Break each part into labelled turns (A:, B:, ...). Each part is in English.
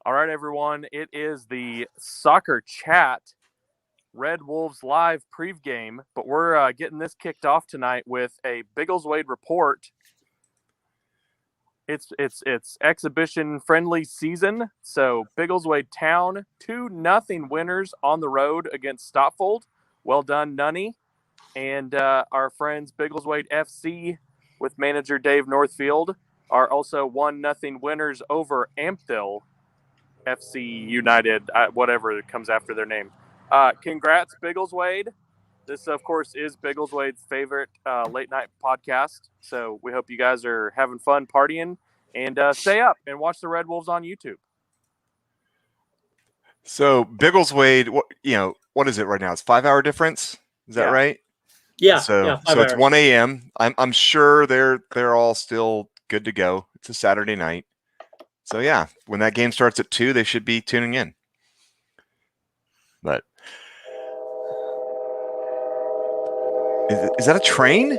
A: All right, everyone. It is the Soccer Chat Red Wolves Live pregame, but we're getting this kicked off tonight with a Biggleswade report. It's exhibition friendly season, so Biggleswade Town 2-0 winners on the road against Stotfold. Well done, Nunny, and our friends Biggleswade FC with manager Dave Northfield are also 1-0 winners over Ampthill FC United, whatever comes after their name. Congrats, Biggleswade. This, of course, is Biggleswade's favorite late-night podcast, so we hope you guys are having fun partying, and stay up and watch the Red Wolves on YouTube.
B: So, Biggleswade, what is it right now? It's 5-hour difference? Is that right?
C: Yeah.
B: So it's 1 a.m. I'm sure they're all still good to go. It's a Saturday night. So, yeah, when that game starts at 2, they should be tuning in. But is that a train?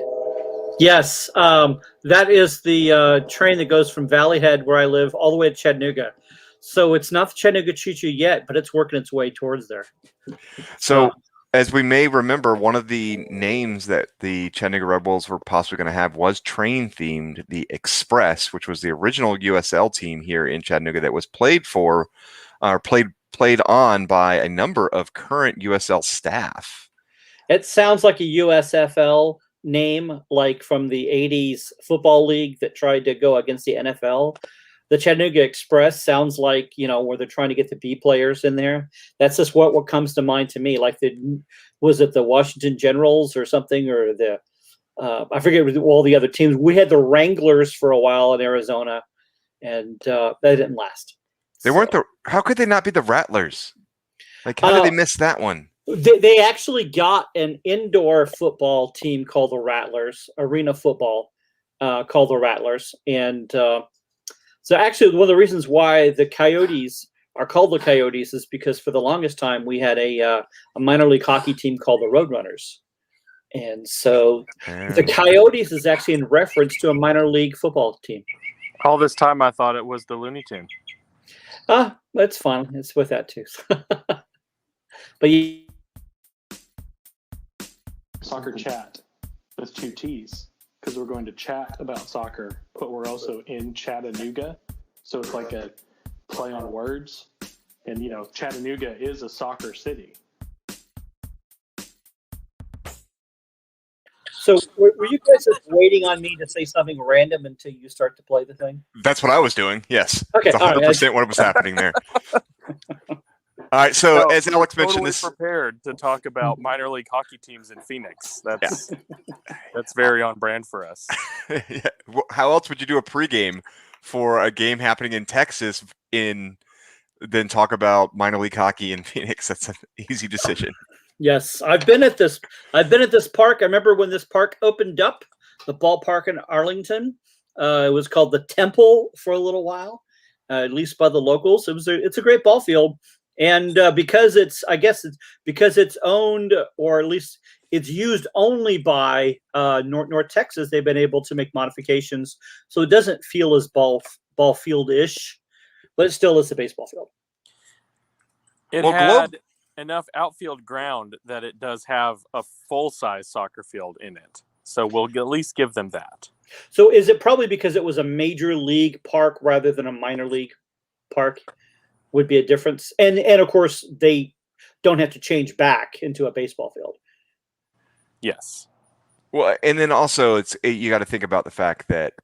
C: Yes, that is the train that goes from Valleyhead, where I live, all the way to Chattanooga. So it's not the Chattanooga Choo-Choo yet, but it's working its way towards there.
B: So as we may remember, one of the names that the Chattanooga Red Wolves were possibly going to have was train-themed, the Express, which was the original USL team here in Chattanooga that was played on by a number of current USL staff.
C: It sounds like a USFL name, like from the 80s football league that tried to go against the NFL. The Chattanooga Express sounds like, where they're trying to get the B players in there. That's just what comes to mind to me. Like was it the Washington Generals or something, or the I forget all the other teams. We had the Wranglers for a while in Arizona, and that didn't last.
B: They weren't how could they not be the Rattlers? Like, how did they miss that one?
C: They actually got an indoor football team called the Rattlers, arena football called the Rattlers. And so actually one of the reasons why the Coyotes are called the Coyotes is because for the longest time we had a minor league hockey team called the Roadrunners. And so the Coyotes is actually in reference to a minor league football team.
A: All this time I thought it was the Looney Tunes.
C: That's fun. It's with that too. But
D: Soccer Chat with 2 T's, because we're going to chat about soccer, but we're also in Chattanooga, so it's like a play on words. And Chattanooga is a soccer city.
C: So were you guys just waiting on me to say something random until you start to play the thing?
B: That's what I was doing. Yes.
C: Okay.
B: It's 100% what was happening there. All right, so as Alex mentioned,
A: totally prepared to talk about minor league hockey teams in Phoenix. That's very on brand for us.
B: Yeah. How else would you do a pregame for a game happening in Texas then talk about minor league hockey in Phoenix? That's an easy decision.
C: Yes, I've been at this park. I remember when this park opened up, the ballpark in Arlington. It was called the Temple for a little while, at least by the locals. It's a great ball field. And because it's owned, or at least it's used only by North Texas, they've been able to make modifications so it doesn't feel as ball field-ish, but it still is a baseball field.
A: It had enough outfield ground that it does have a full-size soccer field in it. So we'll at least give them that.
C: So is it probably because it was a major league park rather than a minor league park? Would be a difference, and of course they don't have to change back into a baseball field.
A: Yes.
B: Well, and then also you got to think about the fact that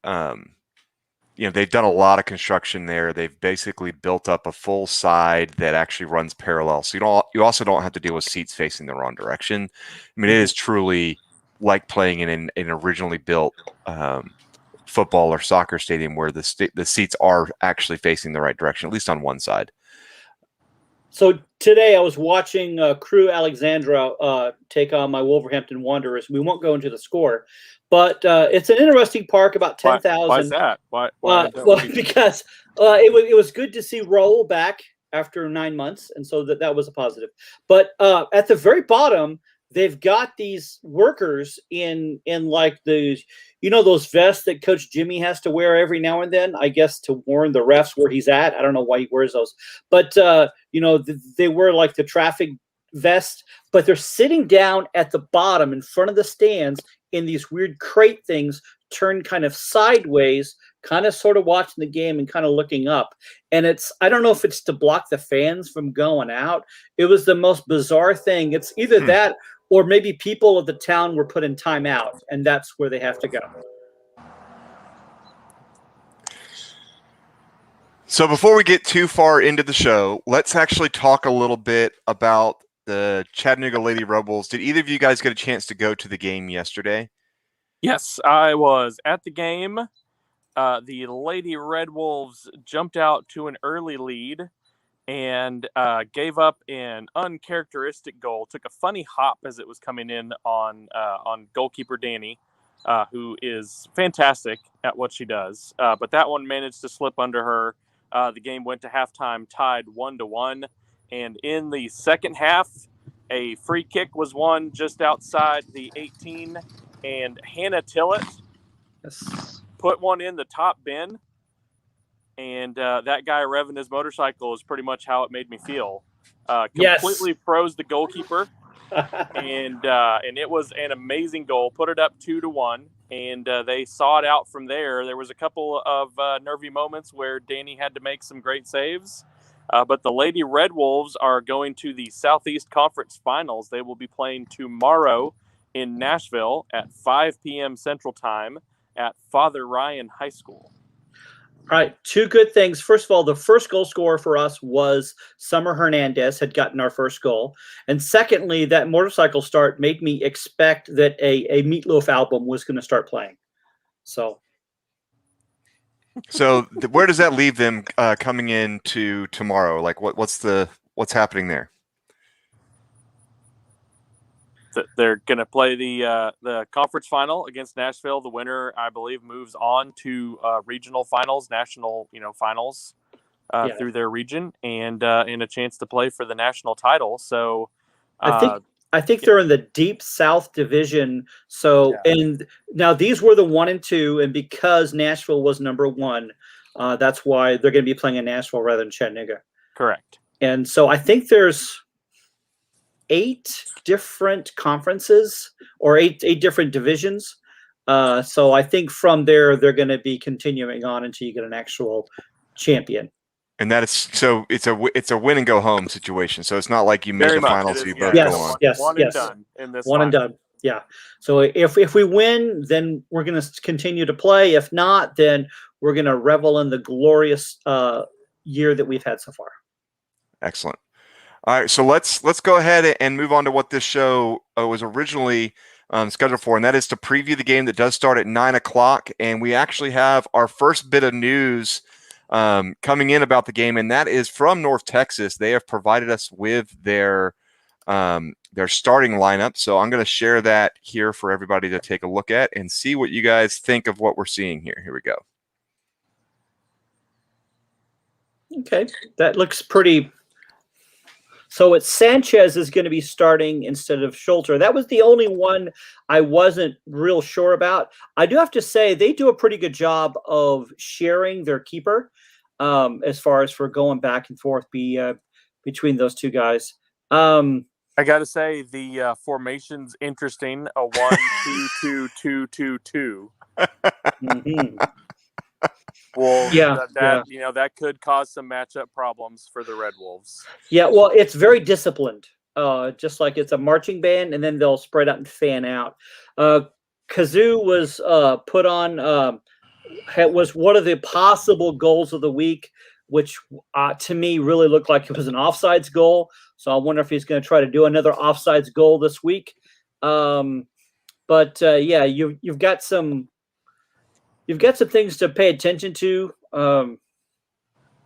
B: they've done a lot of construction there. They've basically built up a full side that actually runs parallel, so you also don't have to deal with seats facing the wrong direction. I mean, it is truly like playing in an originally built football or soccer stadium where the seats are actually facing the right direction, at least on one side.
C: So today I was watching Crew Alexandra take on my Wolverhampton Wanderers. We won't go into the score, but it's an interesting park, about 10,000.
A: Why is that? Why
C: because it was good to see Raul back after 9 months, and so that was a positive. But at the very bottom, they've got these workers in like the those vests that Coach Jimmy has to wear every now and then, I guess, to warn the refs where he's at. I don't know why he wears those, but they wear like the traffic vest, but they're sitting down at the bottom in front of the stands in these weird crate things, turned kind of sideways, kind of sort of watching the game and kind of looking up. And I don't know if it's to block the fans from going out. It was the most bizarre thing. It's either that or maybe people of the town were put in timeout, and that's where they have to go.
B: So before we get too far into the show, let's actually talk a little bit about the Chattanooga Lady Red Wolves. Did either of you guys get a chance to go to the game yesterday?
A: Yes, I was at the game. The Lady Red Wolves jumped out to an early lead and gave up an uncharacteristic goal. Took a funny hop as it was coming in on goalkeeper Danny, who is fantastic at what she does. But that one managed to slip under her. The game went to halftime tied 1-1. And in the second half, a free kick was won just outside the 18. And Hannah Tillett put one in the top bin. And that guy revving his motorcycle is pretty much how it made me feel. Completely froze the goalkeeper. and it was an amazing goal. Put it up 2-1. And they saw it out from there. There was a couple of nervy moments where Danny had to make some great saves. But the Lady Red Wolves are going to the Southeast Conference Finals. They will be playing tomorrow in Nashville at 5 p.m. Central Time at Father Ryan High School.
C: All right, two good things. First of all, the first goal scorer for us was Summer Hernandez, had gotten our first goal. And secondly, that motorcycle start made me expect that a Meatloaf album was going to start playing. So
B: where does that leave them coming into tomorrow? Like what's happening there?
A: They're going to play the conference final against Nashville. The winner, I believe, moves on to regional finals, national finals through their region, and a chance to play for the national title. So
C: I think they're in the Deep South Division. So and now these were the 1 and 2, and because Nashville was number 1, that's why they're going to be playing in Nashville rather than Chattanooga.
A: Correct.
C: And so I think there's 8 different conferences or eight different divisions. So I think from there they're going to be continuing on until you get an actual champion.
B: And that is so it's a win and go home situation. So it's not like you make the finals, so you both
C: go
B: on.
A: One and done in this.
C: One and done. Yeah. So if we win, then we're going to continue to play. If not, then we're going to revel in the glorious year that we've had so far.
B: Excellent. All right, so let's go ahead and move on to what this show was originally scheduled for, and that is to preview the game that does start at 9:00. And we actually have our first bit of news coming in about the game, and that is from North Texas. They have provided us with their starting lineup, so I'm going to share that here for everybody to take a look at and see what you guys think of what we're seeing here. Here we go.
C: Okay, that looks pretty. So it's Sanchez is going to be starting instead of Schulter. That was the only one I wasn't real sure about. I do have to say they do a pretty good job of sharing their keeper as far as for going back and forth between those two guys.
A: I got to say the formation's interesting. A 1-2-2-2-2-2.
C: Mm-hmm.
A: Well, that could cause some matchup problems for the Red Wolves.
C: Yeah, well, it's very disciplined, just like it's a marching band, and then they'll spread out and fan out. Kazoo was put on, was one of the possible goals of the week, which to me really looked like it was an offsides goal. So I wonder if he's going to try to do another offsides goal this week. You've got some. You've got some things to pay attention to, but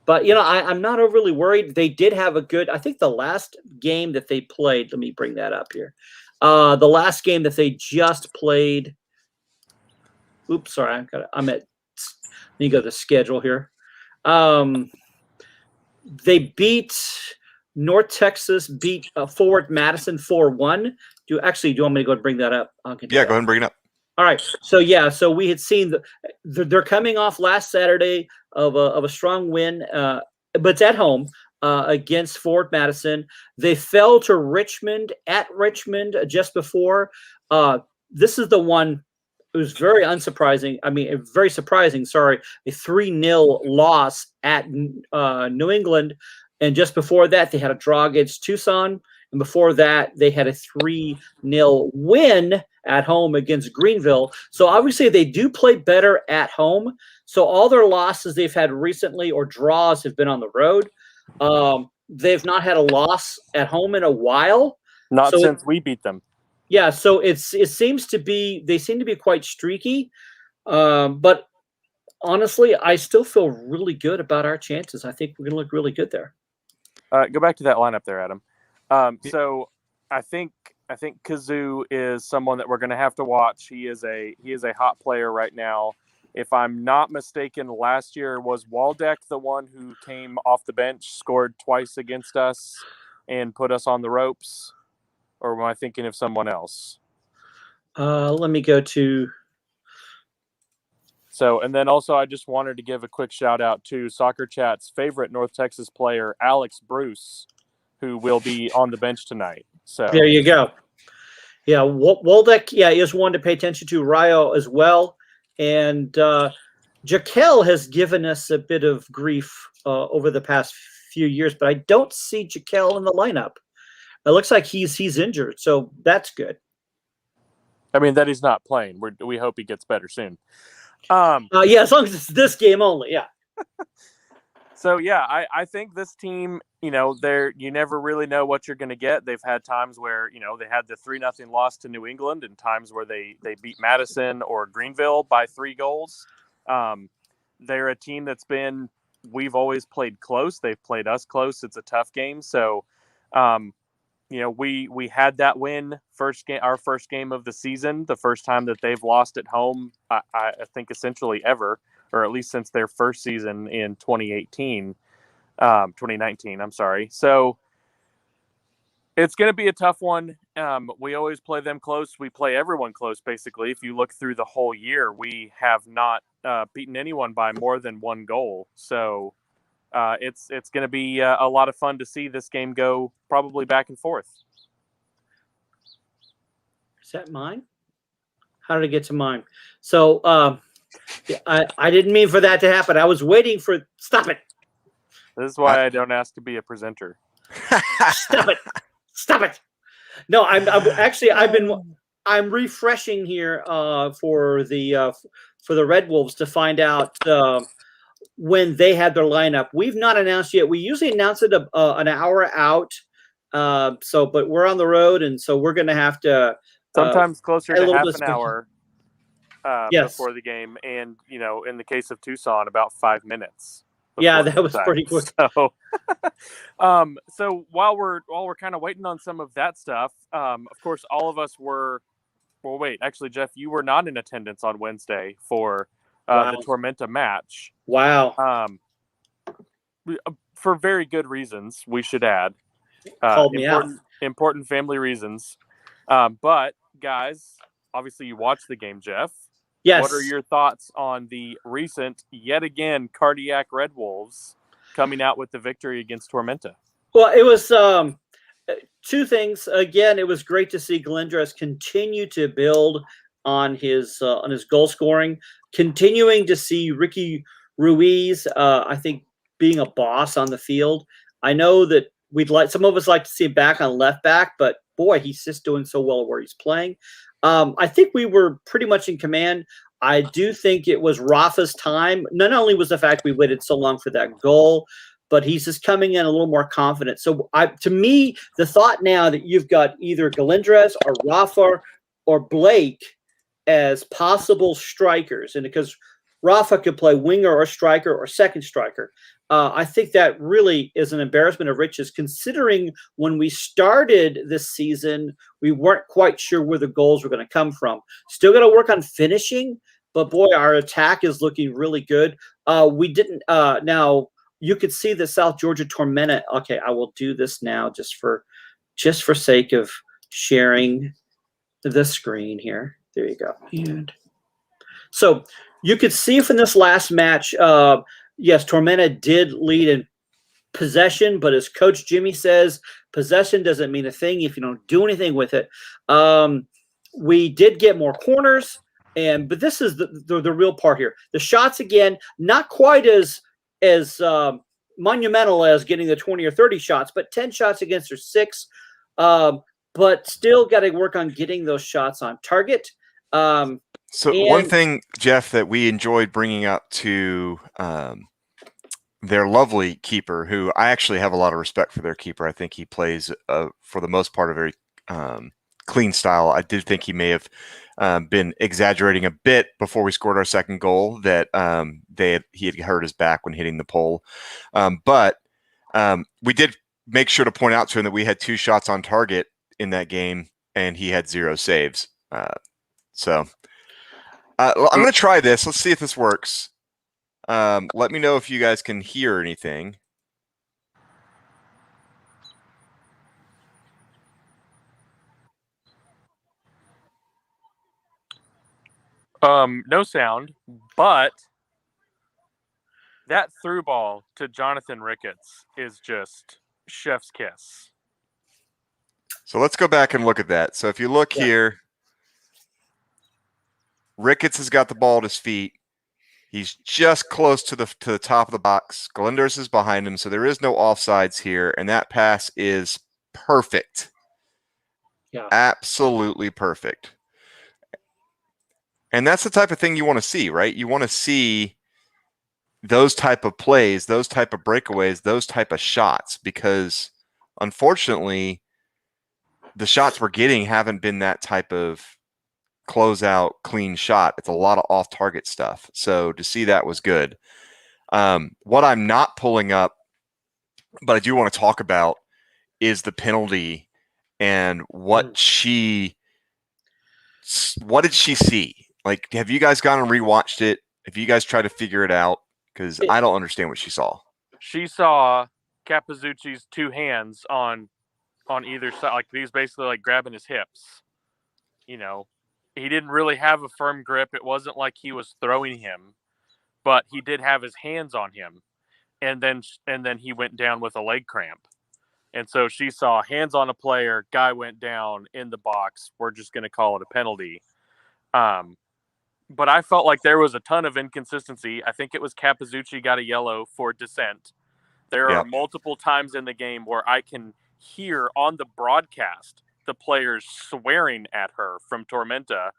C: I'm not overly worried. They did have a good. I think the last game that they played. Let me bring that up here. The last game that they just played. Oops, sorry. I'm at. Let me go to the schedule here. They beat North Texas. Beat Forward Madison 4-1. Do you want me to go and bring that up?
B: Yeah, go ahead and bring it up.
C: All right. So we had seen they're coming off last Saturday of a strong win, but it's at home against Fort Madison. They fell to Richmond at Richmond just before. This is the one. It was very unsurprising. I mean, very surprising. Sorry, a 3-0 loss at New England, and just before that, they had a draw against Tucson, and before that, they had a 3-0 win at home against Greenville. So obviously, they do play better at home. So all their losses they've had recently or draws have been on the road. They've not had a loss at home in a while.
A: Not since we beat them.
C: Yeah, so it seems to be they seem to be quite streaky, but honestly, I still feel really good about our chances. I think we're going to look really good there.
A: Go back to that lineup there, Adam. So I think Kazoo is someone that we're going to have to watch. He is a hot player right now. If I'm not mistaken, last year was Waldeck the one who came off the bench, scored twice against us, and put us on the ropes. Or am I thinking of someone else?
C: Let me go to.
A: So, and then also I just wanted to give a quick shout out to Soccer Chat's favorite North Texas player, Alex Bruce, who will be on the bench tonight. So
C: there you go. Yeah, Waldeck, is one to pay attention to. Rio as well. And Jaquel has given us a bit of grief over the past few years, but I don't see Jaquel in the lineup. It looks like he's injured, so that's good.
A: I mean, that he's not playing. We hope he gets better soon.
C: As long as it's this game only, yeah.
A: So, yeah, I think this team, you never really know what you're going to get. They've had times where, they had the 3-0 loss to New England and times where they beat Madison or Greenville by 3 goals. They're a team we've always played close. They've played us close. It's a tough game. So, we had that win our first game of the season, the first time that they've lost at home, I think essentially ever, or at least since their first season in 2019, I'm sorry. So it's going to be a tough one. We always play them close. We play everyone close, basically. If you look through the whole year, we have not beaten anyone by more than 1 goal. So it's going to be a lot of fun to see this game go probably back and forth.
C: Is that mine? How did it get to mine? So I didn't mean for that to happen. I was waiting for – stop it.
A: This is why I don't ask to be a presenter.
C: Stop it. Stop it. No, I'm refreshing here for the Red Wolves to find out when they had their lineup. We've not announced yet. We usually announce it an hour out. But we're on the road, and so we're going to have to
A: sometimes closer to half an hour
C: before
A: the game, and in the case of Tucson, about 5 minutes.
C: Yeah, that was pretty quick.
A: So, so while we're kind of waiting on some of that stuff, of course, all of us were. Well, wait, actually, Jeff, you were not in attendance on Wednesday for the Tormenta match.
C: Wow.
A: For very good reasons, we should add.
C: Called me out.
A: Important family reasons. But guys, obviously, you watched the game, Jeff.
C: Yes.
A: What are your thoughts on the recent, yet again, cardiac Red Wolves coming out with the victory against Tormenta?
C: Well, it was 2 things. Again, it was great to see Galindres continue to build on his goal scoring, continuing to see Ricky Ruiz, I think, being a boss on the field. I know that some of us like to see him back on left back, but boy, he's just doing so well where he's playing. I think we were pretty much in command. I do think it was Rafa's time. Not only was the fact we waited so long for that goal, but he's just coming in a little more confident. So to me, the thought now that you've got either Galindres or Rafa or Blake as possible strikers, and because Rafa could play winger or striker or second striker, I think that really is an embarrassment of riches, considering when we started this season, we weren't quite sure where the goals were going to come from. Still got to work on finishing, but boy, our attack is looking really good. We didn't now you could see the South Georgia Tormenta. Okay, I will do this now just for sake of sharing the screen here. There you go. And so you could see from this last match, yes, Tormenta did lead in possession, but as Coach Jimmy says, possession doesn't mean a thing if you don't do anything with it. We did get more corners, but this is the real part here. The shots, again, not quite as monumental as getting the 20 or 30 shots, but 10 shots against their 6. But still got to work on getting those shots on target.
B: One thing, Jeff, that we enjoyed bringing up to their lovely keeper, who I actually have a lot of respect for their keeper. I think he plays, for the most part, a very clean style. I did think he may have been exaggerating a bit before we scored our second goal, that he had hurt his back when hitting the pole. But we did make sure to point out to him that we had 2 shots on target in that game, and he had 0 saves. I'm going to try this. Let's see if this works. Let me know if you guys can hear anything.
A: No sound, but that through ball to Jonathan Ricketts is just chef's kiss.
B: So let's go back and look at that. So if you look here, Ricketts has got the ball at his feet. He's just close to the top of the box. Galinders is behind him, so there is no offsides here, and that pass is perfect.
C: Yeah.
B: Absolutely perfect. And that's the type of thing you want to see, right? You want to see those type of plays, those type of breakaways, those type of shots, because unfortunately the shots we're getting haven't been that type of closeout clean shot. It's a lot of off target stuff. So to see that was good. What I'm not pulling up, but I do want to talk about, is the penalty and what did she see? Like, have you guys gone and rewatched it? Have you guys tried to figure it out? Because I don't understand what she saw.
A: She saw Capizzucci's 2 hands on either side. Like, he's basically like grabbing his hips. You know, he didn't really have a firm grip. It wasn't like he was throwing him, but he did have his hands on him. And then he went down with a leg cramp. And so she saw hands on a player, guy went down in the box. We're just going to call it a penalty. But I felt like there was a ton of inconsistency. I think it was Capizzucci got a yellow for dissent. There are multiple times in the game where I can hear on the broadcast the players swearing at her from Tormenta,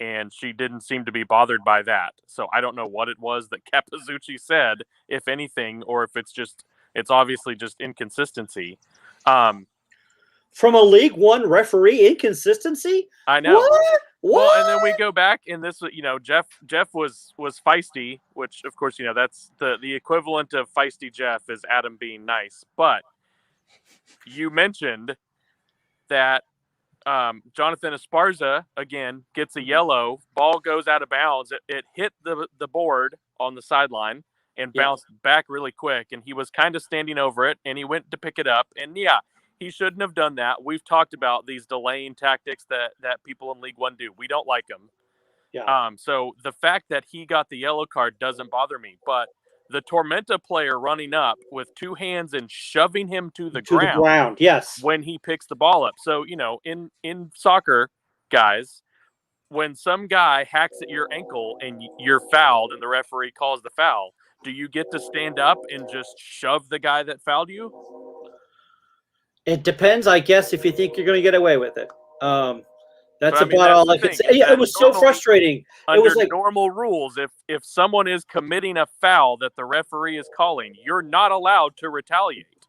A: and she didn't seem to be bothered by that. So I don't know what it was that Capizzucci said, if anything, or if it's obviously just inconsistency.
C: From a League One referee, inconsistency?
A: I know.
C: What?
A: Well, and then we go back, and this, Jeff was feisty, which of course, that's the equivalent of feisty Jeff is Adam being nice. But you mentioned that Jonathan Esparza again gets a yellow. Ball goes out of bounds. It hit the board on the sideline and bounced back really quick. And he was kind of standing over it, and he went to pick it up. And he shouldn't have done that. We've talked about these delaying tactics that people in League One do. We don't like them.
C: Yeah.
A: So the fact that he got the yellow card doesn't bother me. But the Tormenta player running up with 2 hands and shoving him to the ground.
C: Yes.
A: When he picks the ball up. So, in soccer, guys, when some guy hacks at your ankle and you're fouled and the referee calls the foul, do you get to stand up and just shove the guy that fouled you?
C: It depends, I guess, if you think you're going to get away with it. That's
A: But,
C: about all I could say. It was so frustrating. It was like
A: normal rules. If someone is committing a foul that the referee is calling, you're not allowed to retaliate.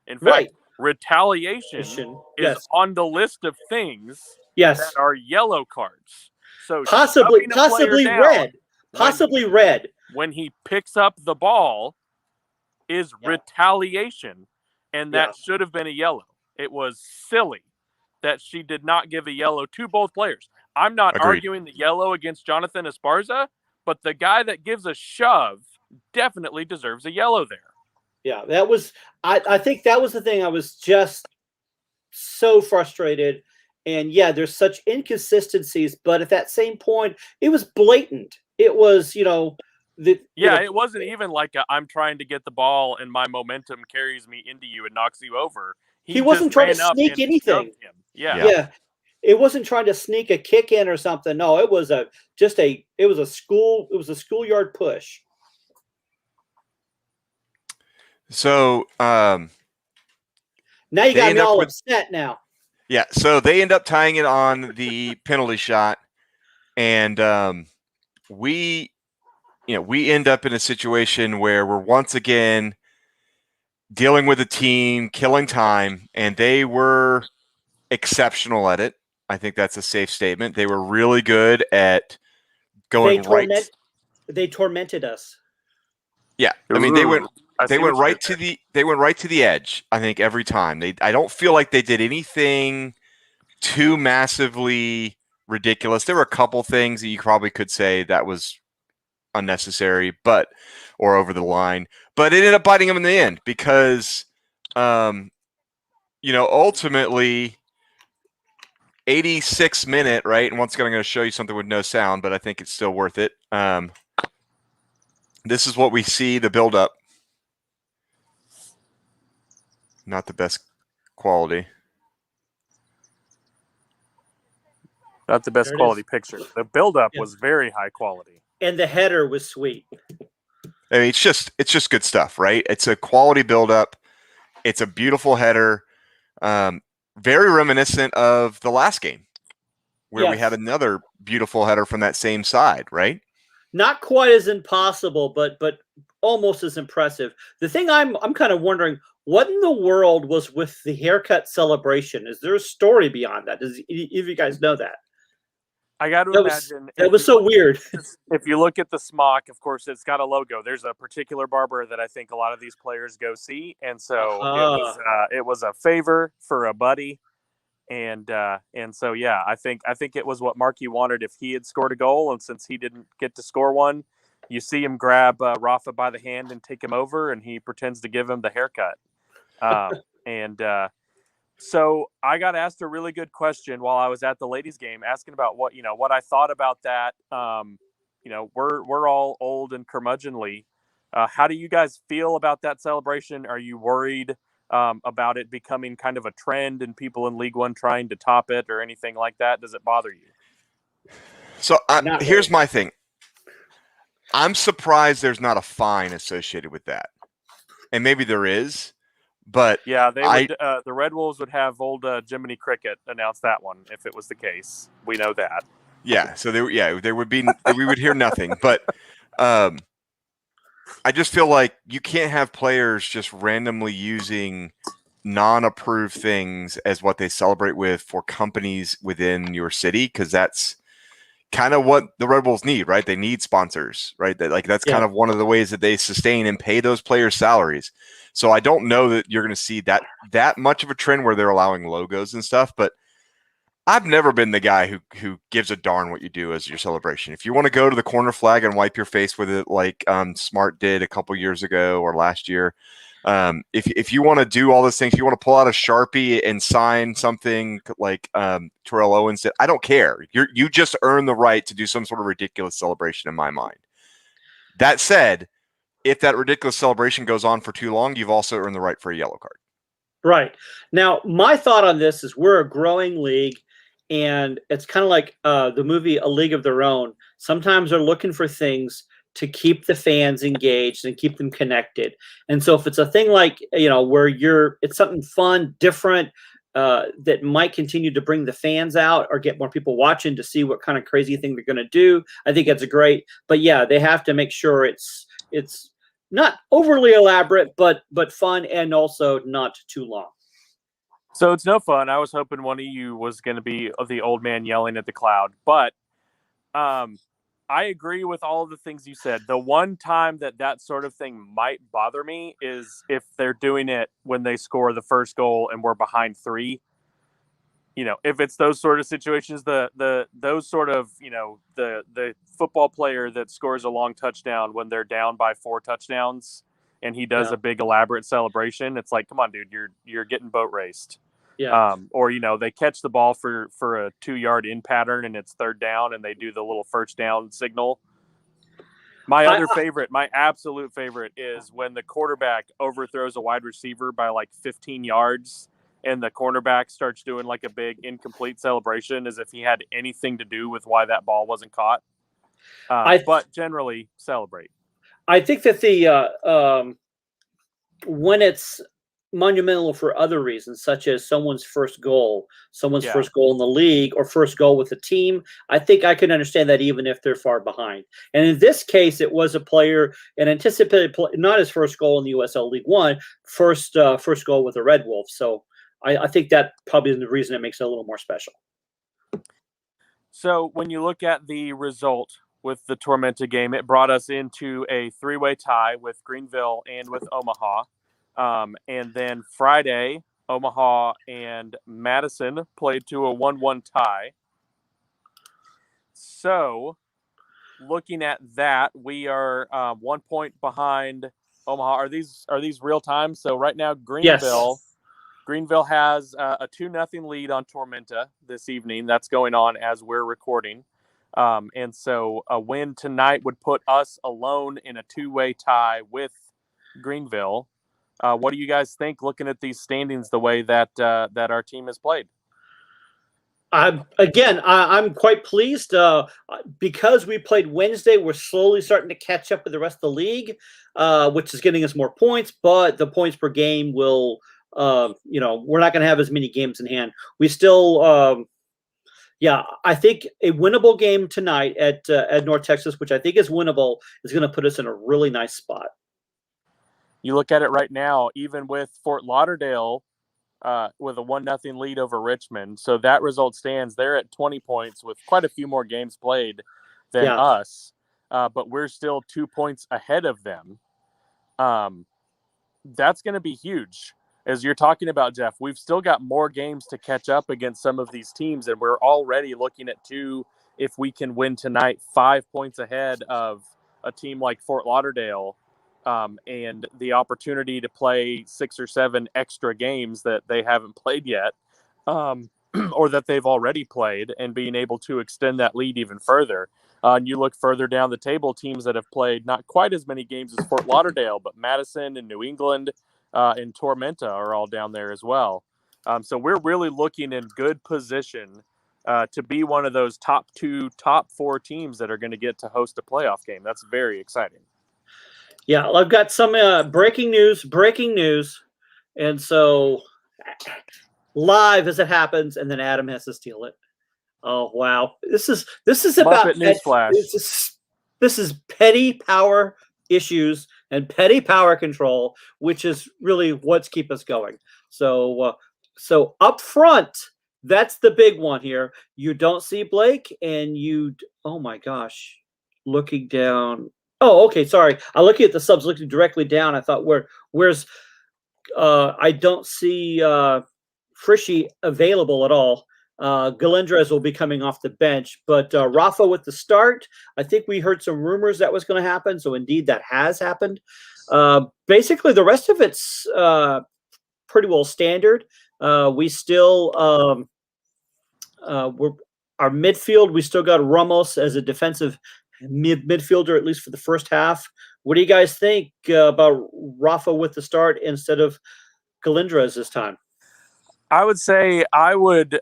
A: In fact, retaliation is on the list of things that are yellow cards. So
C: possibly red.
A: When he picks up the ball is retaliation, and that should have been a yellow. It was silly that she did not give a yellow to both players. I'm not arguing the yellow against Jonathan Esparza, but the guy that gives a shove definitely deserves a yellow there.
C: Yeah, that was I think that was the thing. I was just so frustrated. And yeah, there's such inconsistencies, but at that same point, it was blatant. It was,
A: it wasn't even like I'm trying to get the ball and my momentum carries me into you and knocks you over.
C: He wasn't
A: just
C: trying to
A: ran up
C: sneak
A: and
C: anything.
A: shoved him. Yeah.
C: Yeah. It wasn't trying to sneak a kick in or something. No, it was a schoolyard push.
B: So
C: Now you got me all upset now.
B: Yeah, so they end up tying it on the penalty shot, and we end up in a situation where we're once again dealing with a team killing time, and they were exceptional at it. I think that's a safe statement. They were really good at going right.
C: They tormented us.
B: Yeah, I mean they went right to the edge. I think every time I don't feel like they did anything too massively ridiculous. There were a couple things that you probably could say that was unnecessary, or over the line, but it ended up biting them in the end because, ultimately 86 minute, right? And once again, I'm going to show you something with no sound, but I think it's still worth it. This is what we see, the build-up. Not the best quality.
A: Not the best quality picture. The build-up was very high quality.
C: And the header was sweet.
B: I mean, it's just good stuff, right? It's a quality build-up. It's a beautiful header. Very reminiscent of the last game where we had another beautiful header from that same side, right?
C: Not quite as impossible, but almost as impressive. The thing I'm kind of wondering, what in the world was with the haircut celebration? Is there a story beyond that? Does either of you guys know that?
A: I got to imagine
C: that was so weird.
A: If you look at the smock, of course, it's got a logo. There's a particular barber that I think a lot of these players go see, and so it was a favor for a buddy, and so yeah, I think it was what Markey wanted if he had scored a goal, and since he didn't get to score one, you see him grab Rafa by the hand and take him over, and he pretends to give him the haircut, So I got asked a really good question while I was at the ladies' game, asking about what I thought about that. We're all old and curmudgeonly. How do you guys feel about that celebration? Are you worried about it becoming kind of a trend and people in League One trying to top it or anything like that? Does it bother you?
B: So here's my thing. I'm surprised there's not a fine associated with that, and maybe there is. But
A: yeah, the Red Wolves would have old Jiminy Cricket announce that one if it was the case. We know that.
B: Yeah, so there would be we would hear nothing. But I just feel like you can't have players just randomly using non-approved things as what they celebrate with for companies within your city, because that's kind of what the Red Bulls need, right? They need sponsors, right? That's kind of one of the ways that they sustain and pay those players' salaries. So I don't know that you're going to see that much of a trend where they're allowing logos and stuff, but I've never been the guy who gives a darn what you do as your celebration. If you want to go to the corner flag and wipe your face with it like Smart did a couple years ago or last year, if you want to do all those things, you want to pull out a Sharpie and sign something like Terrell Owens did, I don't care. You just earn the right to do some sort of ridiculous celebration in my mind. That said, if that ridiculous celebration goes on for too long, you've also earned the right for a yellow card.
C: Right. Now, my thought on this is we're a growing league, and it's kind of like the movie A League of Their Own. Sometimes they're looking for things to keep the fans engaged and keep them connected. And so if it's a thing like, where it's something fun, different, that might continue to bring the fans out or get more people watching to see what kind of crazy thing they're going to do, I think that's great. But yeah, they have to make sure it's not overly elaborate, but fun, and also not too long.
A: So it's no fun. I was hoping one of you was going to be the old man yelling at the cloud, but I agree with all of the things you said. The one time that sort of thing might bother me is if they're doing it when they score the first goal and we're behind 3. If it's those sort of situations, those sort of, the football player that scores a long touchdown when they're down by 4 touchdowns and he does a big elaborate celebration. It's like, come on, dude, you're getting boat raced.
C: Yeah.
A: Or, they catch the ball for a 2-yard in pattern and it's third down and they do the little first down signal. My absolute favorite is when the quarterback overthrows a wide receiver by like 15 yards and the cornerback starts doing like a big incomplete celebration as if he had anything to do with why that ball wasn't caught. But generally celebrate.
C: I think that when it's monumental for other reasons, such as someone's first goal in the league, or first goal with the team, I think I can understand that even if they're far behind. And in this case, it was a player, an anticipated not his first goal in the USL League One, first goal with the Red Wolves. So I think that probably is the reason it makes it a little more special.
A: So when you look at the result with the Tormenta game, it brought us into a 3-way tie with Greenville and with Omaha. And then Friday, Omaha and Madison played to a 1-1 tie. So looking at that, we are 1 point behind Omaha. Are these real time? So right now, Greenville has a 2-0 lead on Tormenta this evening. That's going on as we're recording. And so a win tonight would put us alone in a 2-way tie with Greenville. What do you guys think looking at these standings the way that our team has played?
C: I'm quite pleased because we played Wednesday. We're slowly starting to catch up with the rest of the league, which is getting us more points. But the points per game will, we're not going to have as many games in hand. We still, I think a winnable game tonight at North Texas, which I think is winnable, is going to put us in a really nice spot.
A: You look at it right now, even with Fort Lauderdale with a 1-0 lead over Richmond. So that result stands. They're at 20 points with quite a few more games played than us. But we're still 2 points ahead of them. That's going to be huge. As you're talking about, Jeff, we've still got more games to catch up against some of these teams. And we're already looking at if we can win tonight, 5 points ahead of a team like Fort Lauderdale. And the opportunity to play 6 or 7 extra games that they haven't played yet, or that they've already played, and being able to extend that lead even further. And you look further down the table, teams that have played not quite as many games as Fort Lauderdale, but Madison and New England and Tormenta are all down there as well. So we're really looking in good position to be one of those top 2, top 4 teams that are going to get to host a playoff game. That's very exciting.
C: Yeah, I've got some breaking news, and so live as it happens, and then Adam has to steal it. Oh wow, this is about
A: newsflash.
C: This is petty power issues and petty power control, which is really what's keep us going. So up front, that's the big one here. You don't see Blake, and oh my gosh, looking down. Oh, okay. Sorry. I'm looking at the subs, looking directly down. I thought, where's? I don't see Frishy available at all. Galindrez will be coming off the bench, but Rafa with the start. I think we heard some rumors that was going to happen, so indeed that has happened. Basically, the rest of it's pretty well standard. We still our midfield. We still got Ramos as a defensive midfielder, at least for the first half. What do you guys think about Rafa with the start instead of Galindrez this time?
A: I would say I would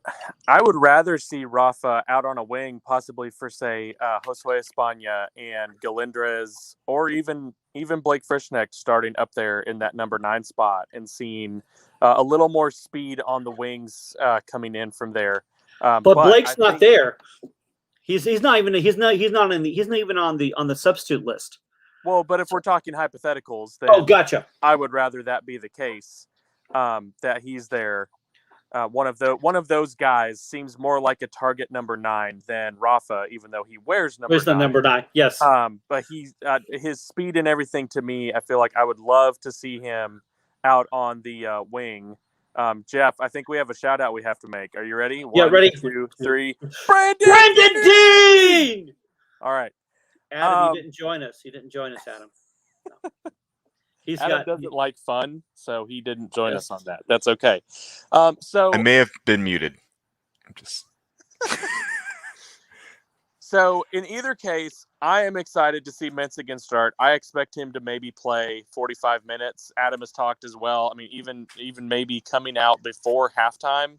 A: rather see Rafa out on a wing, possibly for say Josue España and Galindrez, or even Blake Frischneck starting up there in that number 9 spot, and seeing a little more speed on the wings coming in from there.
C: But Blake's not there. He's not even on the substitute list.
A: Well, but if we're talking hypotheticals, then
C: gotcha.
A: I would rather that be the case, that he's there. One of those guys seems more like a target number 9 than Rafa, even though he wears number 9.
C: The number 9, yes.
A: But his speed and everything, to me, I feel like I would love to see him out on the wing. Jeff, I think we have a shout out we have to make. Are you ready?
C: Ready.
A: 1, 2, 3.
C: Brandon Dean!
A: All right.
C: Adam, you didn't join us. Adam. No.
A: Adam doesn't like fun, so he didn't join
C: Yes.
A: us on that. That's okay. So
B: I may have been muted. I'm just.
A: So in either case, I am excited to see Mensigan start. I expect him to maybe play 45 minutes. Adam has talked as well. I mean, even maybe coming out before halftime,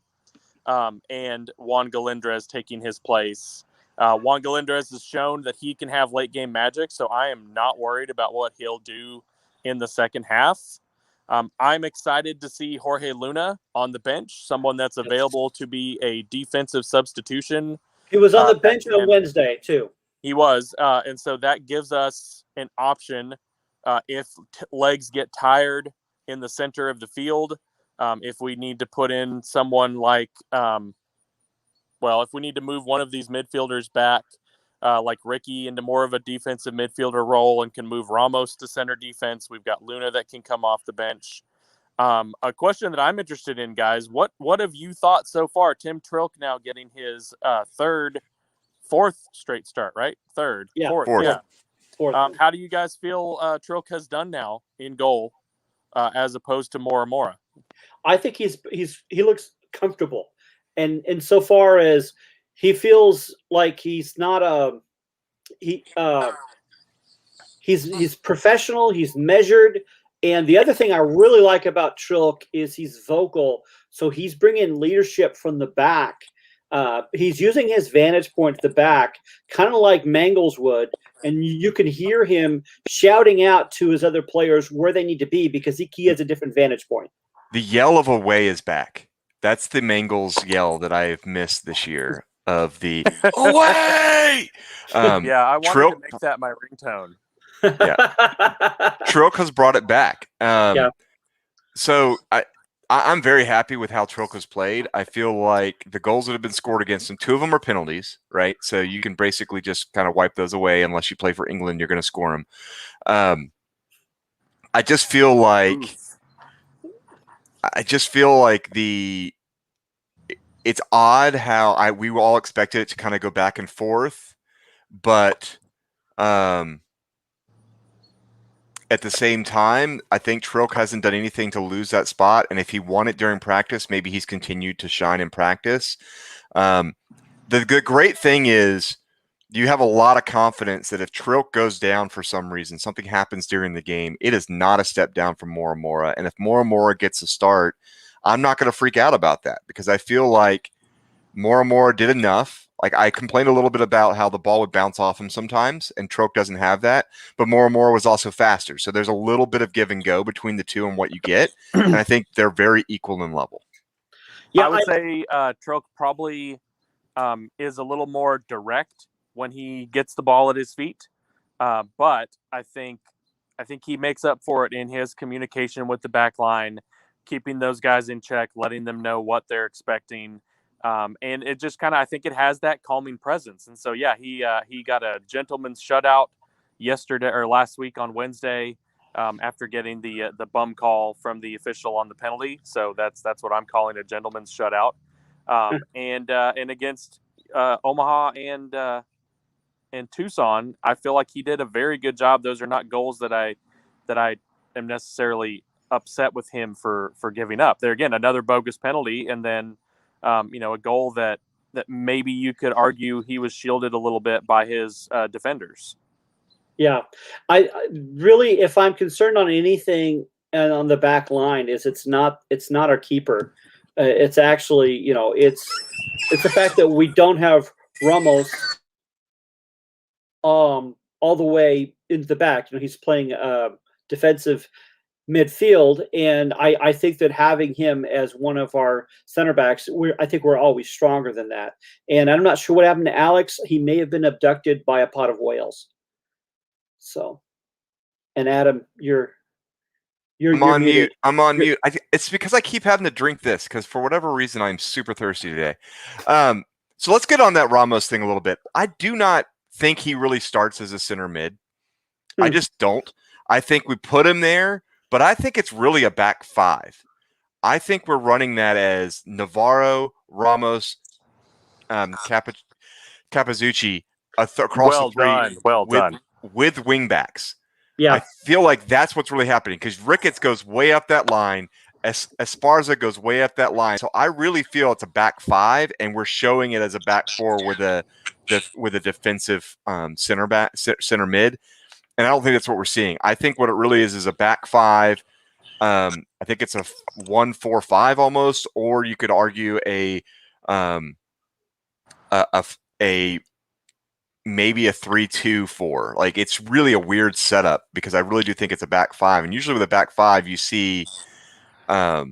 A: and Juan Galindrez taking his place. Juan Galindrez has shown that he can have late game magic, so I am not worried about what he'll do in the second half. I'm excited to see Jorge Luna on the bench, someone that's available to be a defensive substitution.
C: He was on the bench on Wednesday, too.
A: He was. And so that gives us an option if legs get tired in the center of the field. If we need to put in someone like, if we need to move one of these midfielders back, like Ricky, into more of a defensive midfielder role and can move Ramos to center defense, we've got Luna that can come off the bench. A question that I'm interested in, guys, what have you thought so far? Tim Trilk now getting his fourth straight start, right? Fourth. Yeah.
C: Fourth.
A: How do you guys feel Trilk has done now in goal as opposed to Mora?
C: I think he looks comfortable, and so far as he feels like he's not he's professional, he's measured. And the other thing I really like about Trilk is he's vocal. So he's bringing leadership from the back. He's using his vantage point at the back, kind of like Mangles would. And you can hear him shouting out to his other players where they need to be because he has a different vantage point.
B: The yell of away is back. That's the Mangles yell that I have missed this year of the away.
A: I wanted to make that my ringtone.
B: Yeah, Trilk has brought it back. So I'm very happy with how Trilk has played. I feel like the goals that have been scored against him, 2 of them are penalties, right? So you can basically just kind of wipe those away. Unless you play for England, you're going to score them. I just feel like it's odd how we all expected it to kind of go back and forth, but at the same time, I think Trilk hasn't done anything to lose that spot. And if he won it during practice, maybe he's continued to shine in practice. The great thing is you have a lot of confidence that if Trilk goes down for some reason, something happens during the game, it is not a step down from Mora. And if Mora gets a start, I'm not going to freak out about that because I feel like Mora did enough. Like I complained a little bit about how the ball would bounce off him sometimes, and Trilk doesn't have that. But Mora was also faster, so there's a little bit of give and go between the two and what you get. And I think they're very equal in level.
A: Yeah, I would say Trilk probably is a little more direct when he gets the ball at his feet, but I think he makes up for it in his communication with the back line, keeping those guys in check, letting them know what they're expecting. And it just kind of, I think it has that calming presence. And so, yeah, he got a gentleman's shutout last week on Wednesday after getting the bum call from the official on the penalty. So that's what I'm calling a gentleman's shutout. And against Omaha and Tucson, I feel like he did a very good job. Those are not goals that I am necessarily upset with him for giving up. There again, another bogus penalty, and then a goal that maybe you could argue he was shielded a little bit by his defenders. Yeah,
C: I really, if I'm concerned on anything and on the back line, is it's not our keeper. It's actually, it's the fact that we don't have Ramos all the way into the back. He's playing defensive midfield, and I think that having him as one of our center backs, I think we're always stronger than that. And I'm not sure what happened to Alex. He may have been abducted by a pot of whales. So, and Adam, you're
B: on mute. I'm on mute. It's because I keep having to drink this because for whatever reason I'm super thirsty today. So let's get on that Ramos thing a little bit. I do not think he really starts as a center mid. I just don't. I think we put him there, but I think it's really a back five. I think we're running that as Navarro, Ramos, Capizzucci across the three.
A: Well done.
B: With wing backs.
C: Yeah.
B: I feel like that's what's really happening because Ricketts goes way up that line. Esparza goes way up that line. So I really feel it's a back five, and we're showing it as a back four with a defensive center mid. And I don't think that's what we're seeing. I think what it really is a back five. I think it's a 1-4-5 almost, or you could argue a maybe a 3-2-4. Like, it's really a weird setup because I really do think it's a back five. And usually with a back five, you see a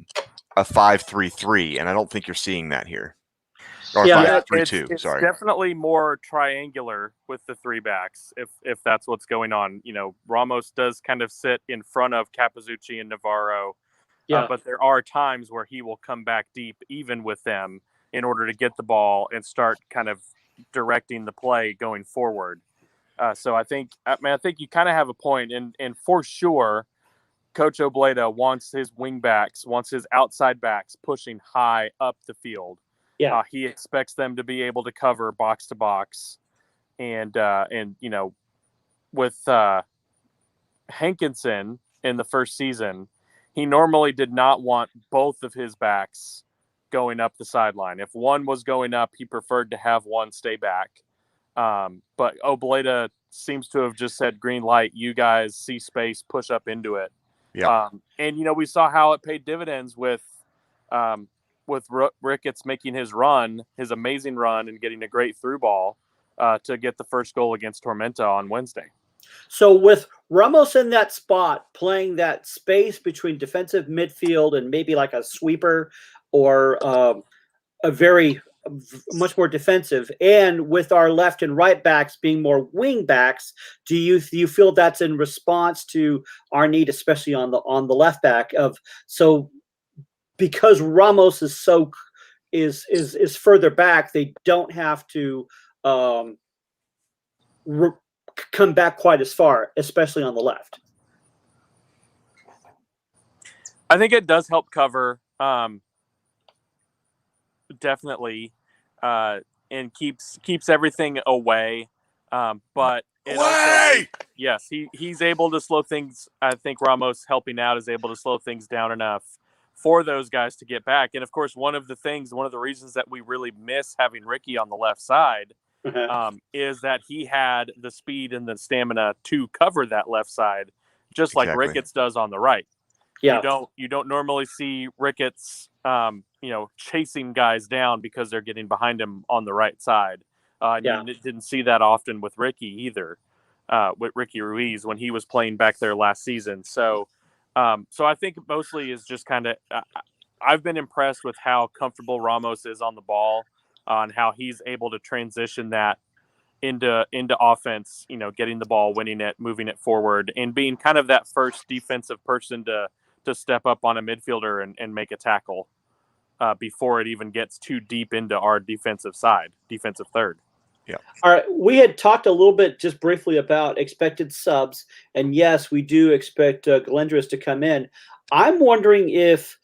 B: 5-3-3, and I don't think you're seeing that here. Or 5-3-2.
A: It's
B: sorry.
A: definitely more triangular with the three backs, if that's what's going on. You know, Ramos does kind of sit in front of Capizzucci and Navarro, but there are times where he will come back deep, even with them, in order to get the ball and start kind of directing the play going forward. So I think you kind of have a point, and for sure, Coach Obleda wants his wing backs, wants his outside backs pushing high up the field.
C: Yeah,
A: he expects them to be able to cover box to box, and you know, with Hankinson in the first season, he normally did not want both of his backs going up the sideline. If one was going up, he preferred to have one stay back. But Obleda seems to have just said, green light, you guys see space, push up into it.
B: Yeah.
A: And, you know, we saw how it paid dividends with Ricketts making his amazing run and getting a great through ball to get the first goal against Tormenta on Wednesday.
C: So with Ramos in that spot, playing that space between defensive midfield and maybe like a sweeper or a very much more defensive, and with our left and right backs being more wing backs, do you feel that's in response to our need, especially on the left back because Ramos is further back, they don't have to come back quite as far, especially on the left.
A: I think it does help cover, definitely, and keeps everything away. But it also, yes, he's able to slow things. I think Ramos helping out is able to slow things down enough for those guys to get back. And of course, one of the reasons that we really miss having Ricky on the left side is that he had the speed and the stamina to cover that left side, just like Ricketts does on the right.
C: Yeah.
A: You don't normally see Ricketts, chasing guys down because they're getting behind him on the right side. You didn't see that often with Ricky either, with Ricky Ruiz when he was playing back there last season. So I think mostly is just kind of I've been impressed with how comfortable Ramos is on the ball, on how he's able to transition that into offense, getting the ball, winning it, moving it forward, and being kind of that first defensive person to step up on a midfielder and make a tackle before it even gets too deep into our defensive third.
B: Yeah.
C: All right. We had talked a little bit just briefly about expected subs, and yes, we do expect Galindras to come in. I'm wondering if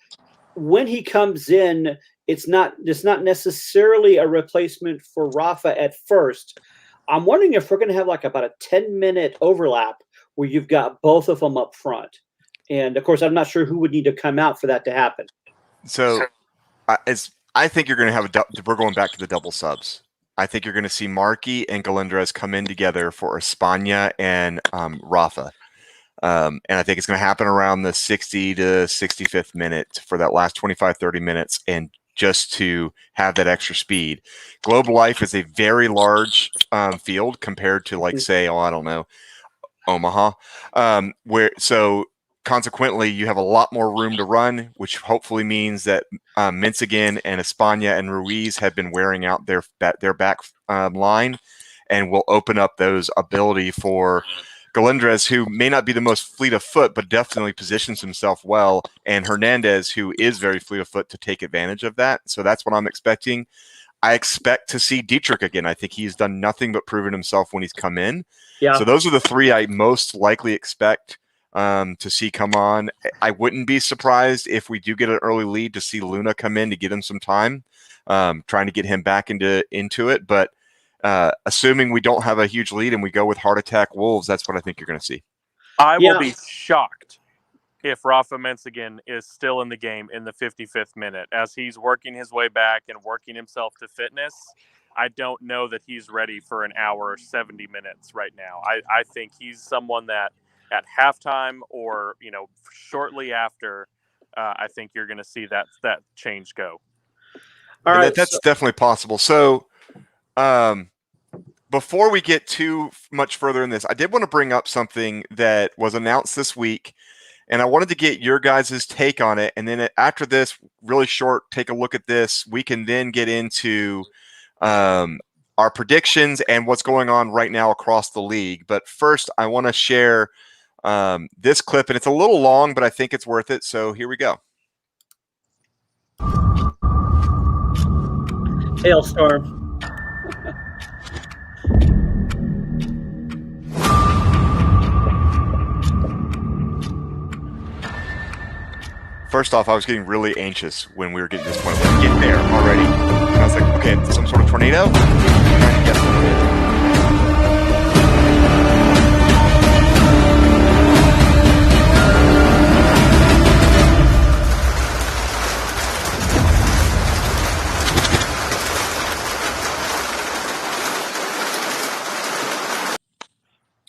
C: when he comes in, it's not necessarily a replacement for Rafa at first. I'm wondering if we're going to have like about a 10-minute overlap where you've got both of them up front. And of course, I'm not sure who would need to come out for that to happen.
B: So I think you're going to have we're going back to the double subs. I think you're going to see Markey and Galindras come in together for España and Rafa. And I think it's going to happen around the 60 to 65th minute for that last 25, 30 minutes. And just to have that extra speed. Globe Life is a very large field compared to say, I don't know, Omaha, so consequently you have a lot more room to run, which hopefully means that Minsigan and España and Ruiz have been wearing out their back line, and will open up those ability for Galindras, who may not be the most fleet of foot, but definitely positions himself well, and Hernandez, who is very fleet of foot, to take advantage of that. So that's what I'm expecting. I expect to see Dietrich again. I think he's done nothing but proven himself when he's come in.
C: Yeah.
B: So those are the three I most likely expect to see come on. I wouldn't be surprised if we do get an early lead to see Luna come in to get him some time, trying to get him back into it. But assuming we don't have a huge lead and we go with Heart Attack Wolves, that's what I think you're going to see.
A: I will
C: Yeah.
A: be shocked if Rafa Menzigen is still in the game in the 55th minute as he's working his way back and working himself to fitness. I don't know that he's ready for an hour or 70 minutes right now. I think he's someone that at halftime or, shortly after, I think you're going to see that change go.
C: All right.
B: That's definitely possible. So, before we get too much further in this, I did want to bring up something that was announced this week, and I wanted to get your guys' take on it. And then after this, really short, take a look at this. We can then get into our predictions and what's going on right now across the league. But first, I want to share this clip, and it's a little long, but I think it's worth it. So here we go.
C: Hailstorm.
B: First off, I was getting really anxious when we were getting to this point. Like, get there already. And I was like, okay, some sort of tornado? I'm trying to guess what it is.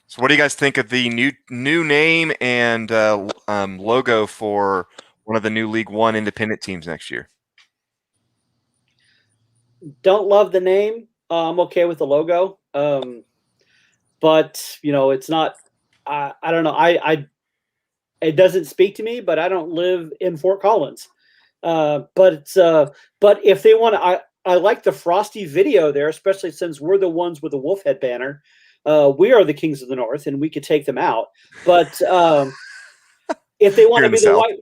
B: So what do you guys think of the new name and logo for one of the new League One independent teams next year?
C: Don't love the name. I'm okay with the logo. But it's not. I don't know. It doesn't speak to me. But I don't live in Fort Collins. But if they want to, I like the Frosty video there, especially since we're the ones with the wolf head banner. We are the kings of the north, and we could take them out. But if they want to be the white,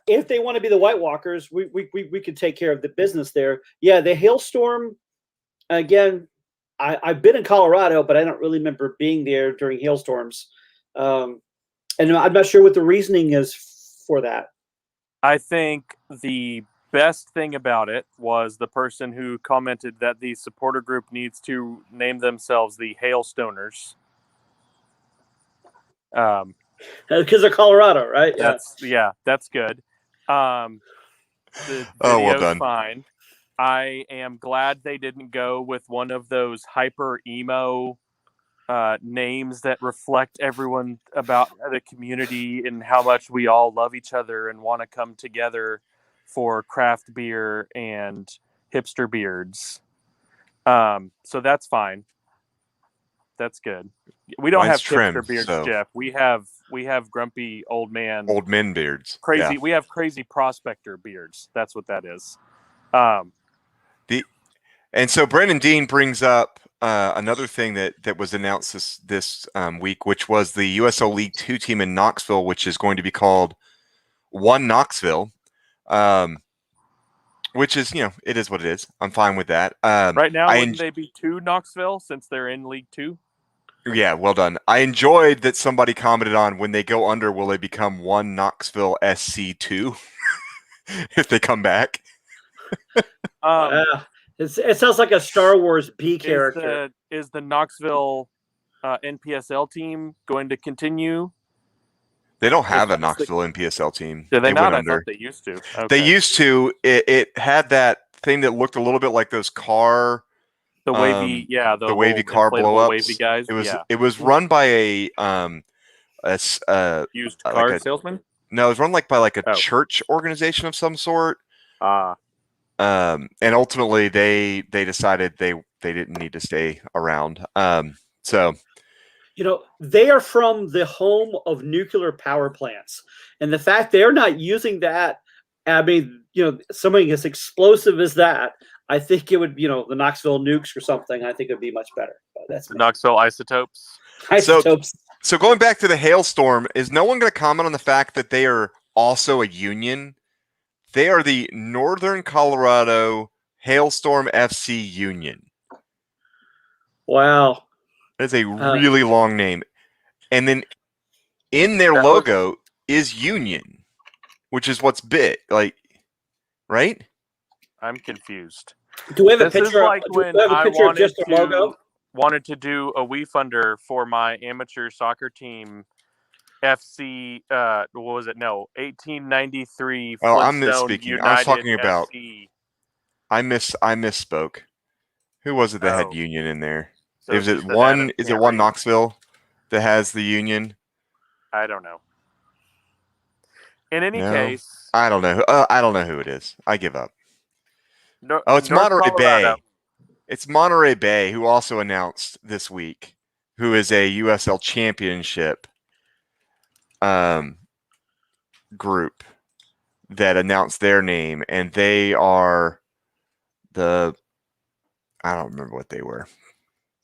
C: if they want to be the White Walkers, we could take care of the business there. Yeah, the hailstorm. Again, I've been in Colorado, but I don't really remember being there during hailstorms. And I'm not sure what the reasoning is for that.
A: I think the best thing about it was the person who commented that the supporter group needs to name themselves the Hailstoners.
C: Because of Colorado, right?
A: That's good. The
B: well done.
A: Fine. I am glad they didn't go with one of those hyper emo names that reflect everyone about the community and how much we all love each other and want to come together for craft beer and hipster beards. So that's fine. That's good. We don't have hipster beards, so. Jeff. We have grumpy old men
B: beards.
A: Crazy. Yeah. We have crazy prospector beards. That's what that is.
B: And so Brendan Dean brings up another thing that was announced this week, which was the USO League 2 team in Knoxville, which is going to be called One Knoxville. Which is, it is what it is. I'm fine with that.
A: Right now, wouldn't they be 2 Knoxville since they're in League 2?
B: Yeah, well done. I enjoyed that somebody commented on when they go under, will they become One Knoxville SC2 if they come back?
C: It sounds like a Star Wars B character.
A: Is the Knoxville NPSL team going to continue?
B: They don't have a Knoxville NPSL team.
A: Do they not? I thought they used to. Okay.
B: They used to. It had that thing that looked a little bit like those car.
A: The wavy,
B: the wavy car blow-ups.
A: Wavy guys.
B: It was run by a
A: used car salesman.
B: No, it was run by a church organization of some sort. And ultimately they decided they didn't need to stay around. So.
C: They are from the home of nuclear power plants. And the fact they're not using that, I mean, something as explosive as that, I think it would, the Knoxville nukes or something, I think it would be much better. But that's
A: the Knoxville isotopes.
B: So going back to the hailstorm, is no one going to comment on the fact that they are also a union? They are the Northern Colorado Hailstorm FC Union.
C: Wow.
B: That's a really long name. And then in their logo is Union, which is what's big. Right?
A: I'm confused.
C: Do we have a picture?
A: This is like when I wanted to do a WeFunder for my amateur soccer team FC. What was it? No, 1893
B: Oh, I'm
A: Flintstone
B: misspeaking.
A: United
B: I was talking about.
A: FC.
B: I misspoke. Who was it that had
A: Oh.
B: Union in there?
A: So
B: Is it
A: that
B: one?
A: Adam
B: Is it
A: can't
B: one
A: read.
B: Knoxville that has the Union?
A: I don't know. In any
B: No.
A: case,
B: I don't know. I don't know who it is. I give up. Oh, it's
A: North
B: Monterey
A: Colorado.
B: Bay. It's Monterey Bay, who also announced this week, who is a USL Championship group that announced their name, and they are I don't remember what they were.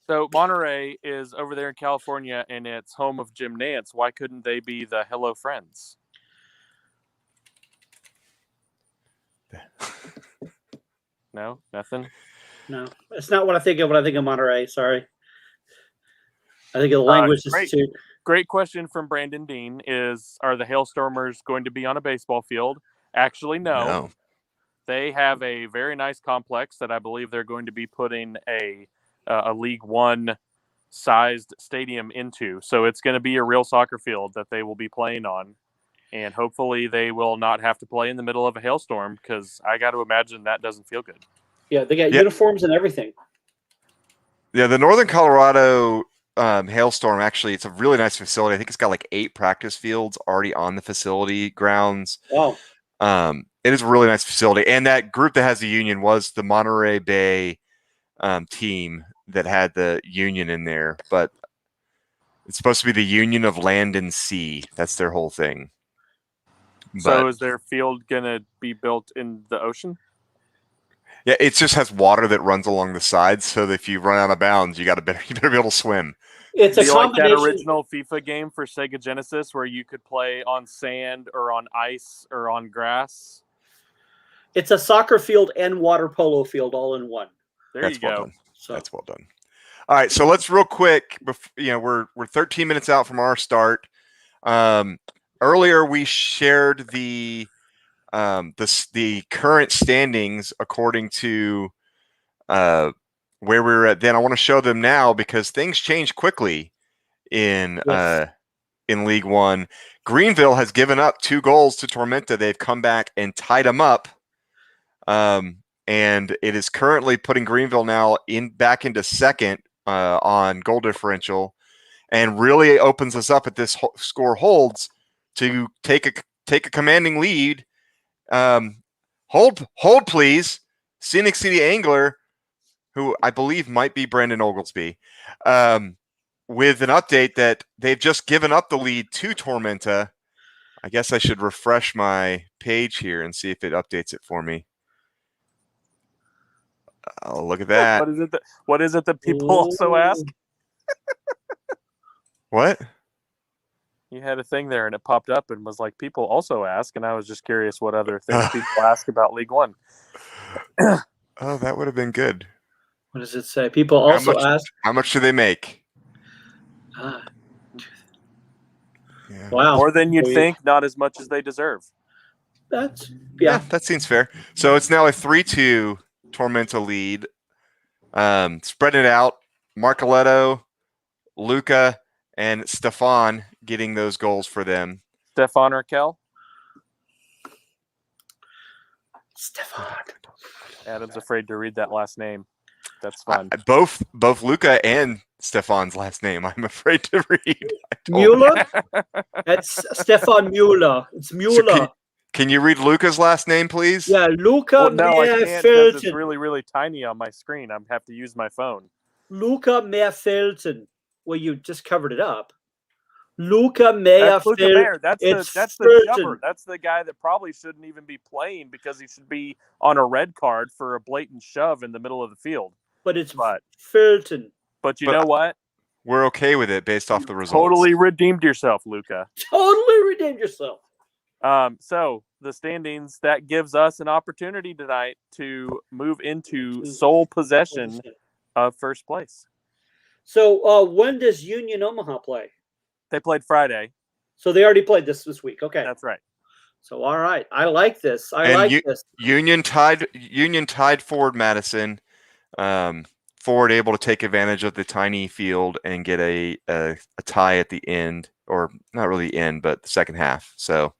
A: So Monterey is over there in California, and it's home of Jim Nance. Why couldn't they be the Hello Friends? No, nothing.
C: No, it's not what I think of when I think of Monterey. Sorry. I think of the language
A: Great.
C: institute.
A: Great question from Brandon Dean is, are the Hailstormers going to be on a baseball field? Actually, no. They have a very nice complex that I believe they're going to be putting a League One sized stadium into. So it's going to be a real soccer field that they will be playing on. And hopefully they will not have to play in the middle of a hailstorm, because I got to imagine that doesn't feel good.
C: Yeah, they got uniforms and everything.
B: Yeah, the Northern Colorado Hailstorm, actually, it's a really nice facility. I think it's got like 8 practice fields already on the facility grounds.
C: Wow.
B: It is a really nice facility. And that group that has the Union was the Monterey Bay team that had the Union in there. But it's supposed to be the Union of Land and Sea. That's their whole thing.
A: So is their field going to be built in the ocean?
B: Yeah, it just has water that runs along the sides, so that if you run out of bounds, you better be able to swim.
C: It's a combination.
A: Like that original FIFA game for Sega Genesis where you could play on sand or on ice or on grass.
C: It's a soccer field and water polo field all in one.
A: That's you go.
C: So.
B: That's well done. All right, so let's real quick. We're 13 minutes out from our start. Earlier we shared the current standings according to where we were at then. I want to show them now because things change quickly in League One. Greenville has given up 2 goals to Tormenta. They've come back and tied them up. And it is currently putting Greenville now back into second on goal differential, and really opens us up if this score holds to take a commanding lead. Hold, please. Scenic City Angler, who I believe might be Brandon Oglesby, with an update that they've just given up the lead to Tormenta. I guess I should refresh my page here and see if it updates it for me. Oh, look at that.
A: What is it that people also ask?
B: What?
A: You had a thing there and it popped up and was like, people also ask, and I was just curious what other things people ask about League One.
B: Oh, that would have been good.
C: What does it say? People also ask.
B: How much do they make?
C: Yeah. Wow.
A: More than you'd think, not as much as they deserve.
C: That
B: seems fair. So it's now a 3-2 Tormenta lead. Spreading it out. Marcoletto, Luca, and Stefan getting those goals for them.
A: Stefan Raquel?
C: Stefan.
A: Adam's afraid to read that last name. That's fun.
B: Both Luca and Stefan's last name, I'm afraid to read.
C: Mueller? That's Stefan Mueller. It's Mueller.
B: So can you read Luca's last name, please?
C: Yeah, Luca
A: no, I can't because it's really, really tiny on my screen. I have to use my phone.
C: Luca Meerfelten. Well, you just covered it up. Luca Meerfelten.
A: That's the jumper. That's the guy that probably shouldn't even be playing because he should be on a red card for a blatant shove in the middle of the field.
C: But it's Felton.
A: But you know what?
B: We're okay with it based off the results.
A: Totally redeemed yourself, Luca.
C: Totally redeemed yourself.
A: So the standings, that gives us an opportunity tonight to move into sole possession of first place.
C: So when does Union Omaha play?
A: They played Friday.
C: So they already played this week. Okay.
A: That's right.
C: So all right. I like this. I like this.
B: Union tied Ford Madison. Ford able to take advantage of the tiny field and get a tie at the end, or not really end, but the second half. So,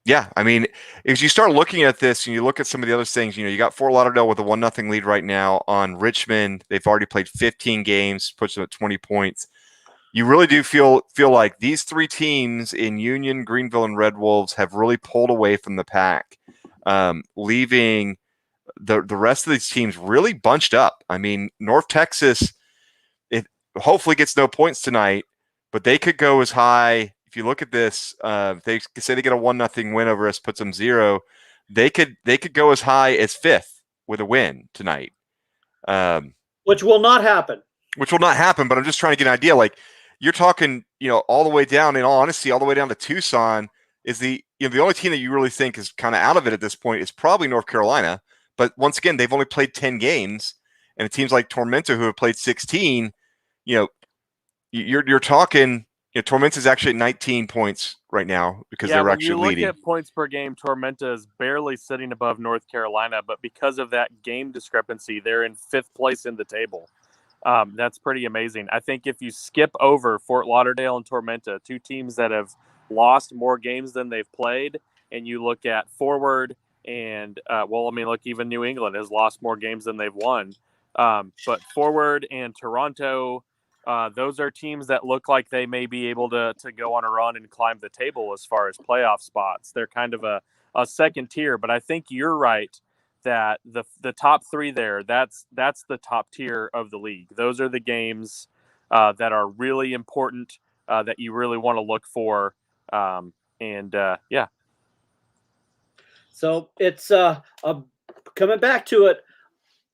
B: yeah, I mean, as you start looking at this and you look at some of the other things, you got Fort Lauderdale with a 1-0 lead right now on Richmond. They've already played 15 games, puts them at 20 points. You really do feel like these three teams in Union, Greenville, and Red Wolves have really pulled away from the pack, leaving the rest of these teams really bunched up. I mean, North Texas, it hopefully gets no points tonight, but they could go as high. If you look at this, they say they get a 1-0 win over us, puts them 0. They could go as high as 5th with a win tonight.
C: Which will not happen.
B: But I'm just trying to get an idea. Like, you're talking, all the way down, in all honesty, all the way down to Tucson is the only team that you really think is kind of out of it at this point is probably North Carolina. But once again, they've only played 10 games, and it teams like Tormenta, who have played 16, you're talking. Tormenta's actually at 19 points right now because they're actually leading.
A: When you look at points per game, Tormenta is barely sitting above North Carolina, but because of that game discrepancy, they're in 5th place in the table. That's pretty amazing. I think if you skip over Fort Lauderdale and Tormenta, two teams that have lost more games than they've played, and you look at Forward and, even New England has lost more games than they've won. But Forward and Toronto, those are teams that look like they may be able to go on a run and climb the table as far as playoff spots. They're kind of a second tier, but I think you're right that the top 3 there, that's the top tier of the league. Those are the games that are really important, that you really want to look for. Yeah.
C: So it's coming back to it.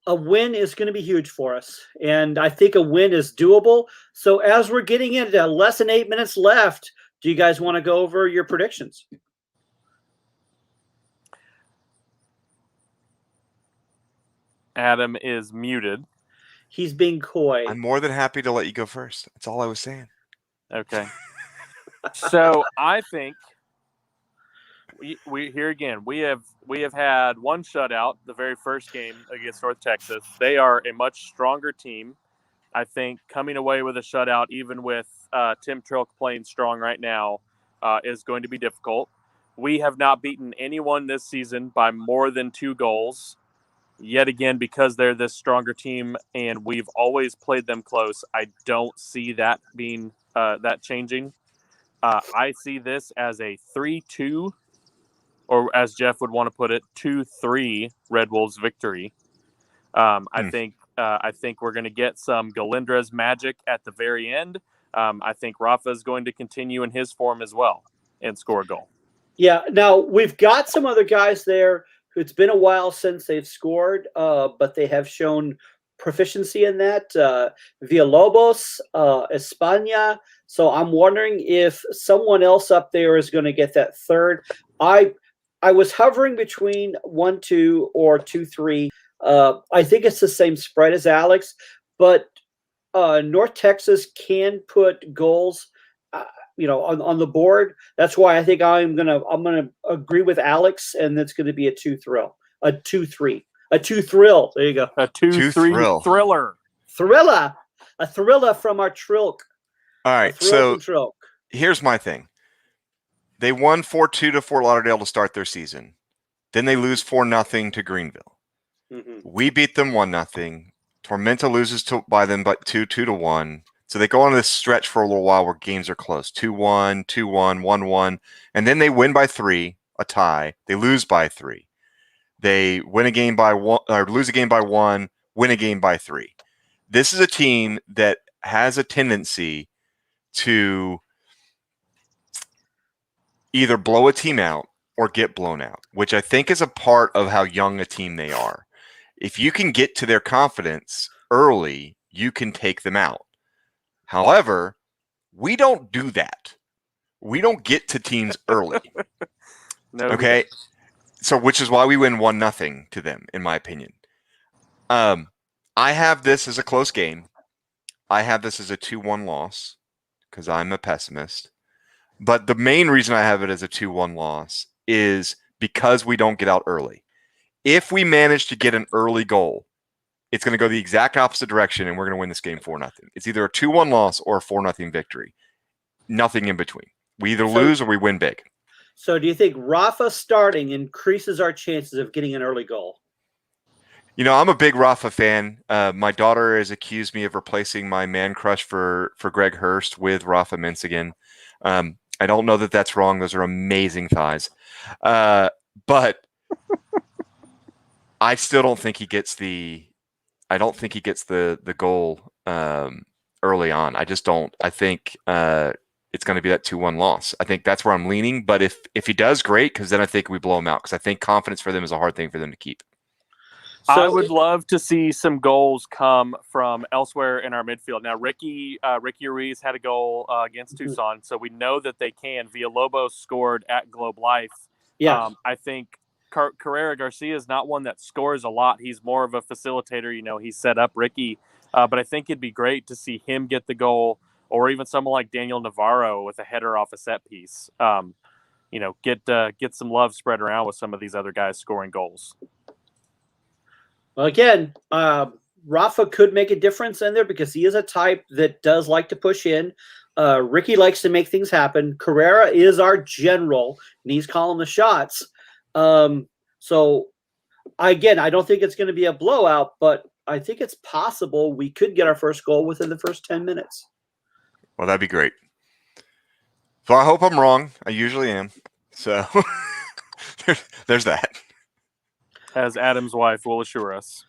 C: A win is going to be huge for us, and I think a win is doable. So as we're getting into less than 8 minutes left, do you guys want to go over your predictions?
A: Adam is muted.
C: He's being coy.
B: I'm more than happy to let you go first. That's all I was saying.
A: Okay. So I think we here again. We have had one shutout the very first game against North Texas. They are a much stronger team. I think coming away with a shutout, even with Tim Trilk playing strong right now, is going to be difficult. We have not beaten anyone this season by more than 2 goals. Yet again, because they're this stronger team and we've always played them close, I don't see that being that changing. I see this as a 3-2, or as Jeff would want to put it, 2-3 Red Wolves victory. I think we're going to get some Galindra's magic at the very end. I think Rafa is going to continue in his form as well and score a goal. Yeah.
C: Now we've got some other guys there. It's been a while since they've scored, but they have shown proficiency in that. Villalobos, España. So I'm wondering if someone else up there is going to get that third. I was hovering between 1-2 or 2-3. I think it's the same spread as Alex, but North Texas can put goals on the board. That's why I think I'm gonna agree with Alex, and it's gonna be a 2-3. There you go.
A: A 2-3 thriller.
C: A thriller from our Trilk.
B: All right, so here's my thing. They won 4-2 to Fort Lauderdale to start their season. Then they lose 4-0 to Greenville.
C: Mm-hmm.
B: We beat them 1-0. Tormenta loses by them but 2-1. So they go on this stretch for a little while where games are close. 2-1, 2-1, 1-1. And then they win by 3, a tie. They lose by 3. They win a game by 1, or lose a game by 1, win a game by 3. This is a team that has a tendency to either blow a team out or get blown out, which I think is a part of how young a team they are. If you can get to their confidence early, you can take them out. However, we don't do that. We don't get to teams early.
A: No.
B: Okay? So, which is why we win 1-0 to them, in my opinion. I have this as a close game. I have this as a 2-1 loss because I'm a pessimist. But the main reason I have it as a 2-1 loss is because we don't get out early. If we manage to get an early goal, it's going to go the exact opposite direction, and we're going to win this game 4-0. It's either a 2-1 loss or a 4-0 victory. nothing in between. We either lose or we win big.
C: So do you think Rafa starting increases our chances of getting an early goal?
B: You know, I'm a big Rafa fan. My daughter has accused me of replacing my man crush for Greg Hurst with Rafa Minsigan. I don't know that that's wrong. Those are amazing thighs. But I still don't think he gets the goal early on. I just don't. I think it's going to be that 2-1 loss. I think that's where I'm leaning. But if he does, great, because then I think we blow him out, because I think confidence for them is a hard thing for them to keep.
A: So I would love to see some goals come from elsewhere in our midfield. Now, Ricky Ruiz had a goal against Tucson, so we know that they can. Villalobos scored at Globe Life.
C: Yeah.
A: I think Carrera Garcia is not one that scores a lot. He's more of a facilitator. You know, he set up Ricky. But I think it'd be great to see him get the goal, or even someone like Daniel Navarro with a header off a set piece. You know, get some love spread around with some of these other guys scoring goals.
C: Well, again, Rafa could make a difference in there because he is a type that does like to push in. Ricky likes to make things happen. Carrera is our general, and he's calling the shots. So, again, I don't think it's going to be a blowout, but I think it's possible we could get our first goal within the first 10 minutes.
B: Well, that'd be great. So I hope I'm wrong. I usually am. So there's that.
A: As Adam's wife will assure us.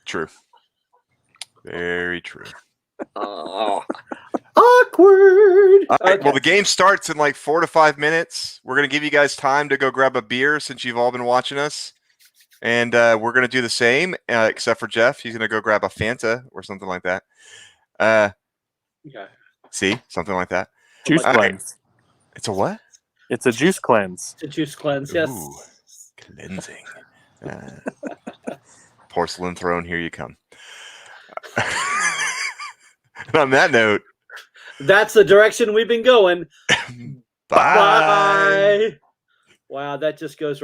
B: True. Very true.
C: Oh, awkward.
B: All right,
C: Okay.
B: well, the game starts in like 4 to 5 minutes. We're going to give you guys time to go grab a beer since you've all been watching us. And we're going to do the same, except for Jeff. He's going to go grab a Fanta or something like that.
C: Okay.
B: See? Something like that.
A: Juice
B: All right.
A: cleanse.
B: It's a what?
A: It's a juice cleanse.
C: It's a juice cleanse, yes.
B: Ooh, cleansing. Porcelain throne, here you come. And on that note,
C: That's the direction we've been going.
B: bye.
C: Bye. Wow, that just goes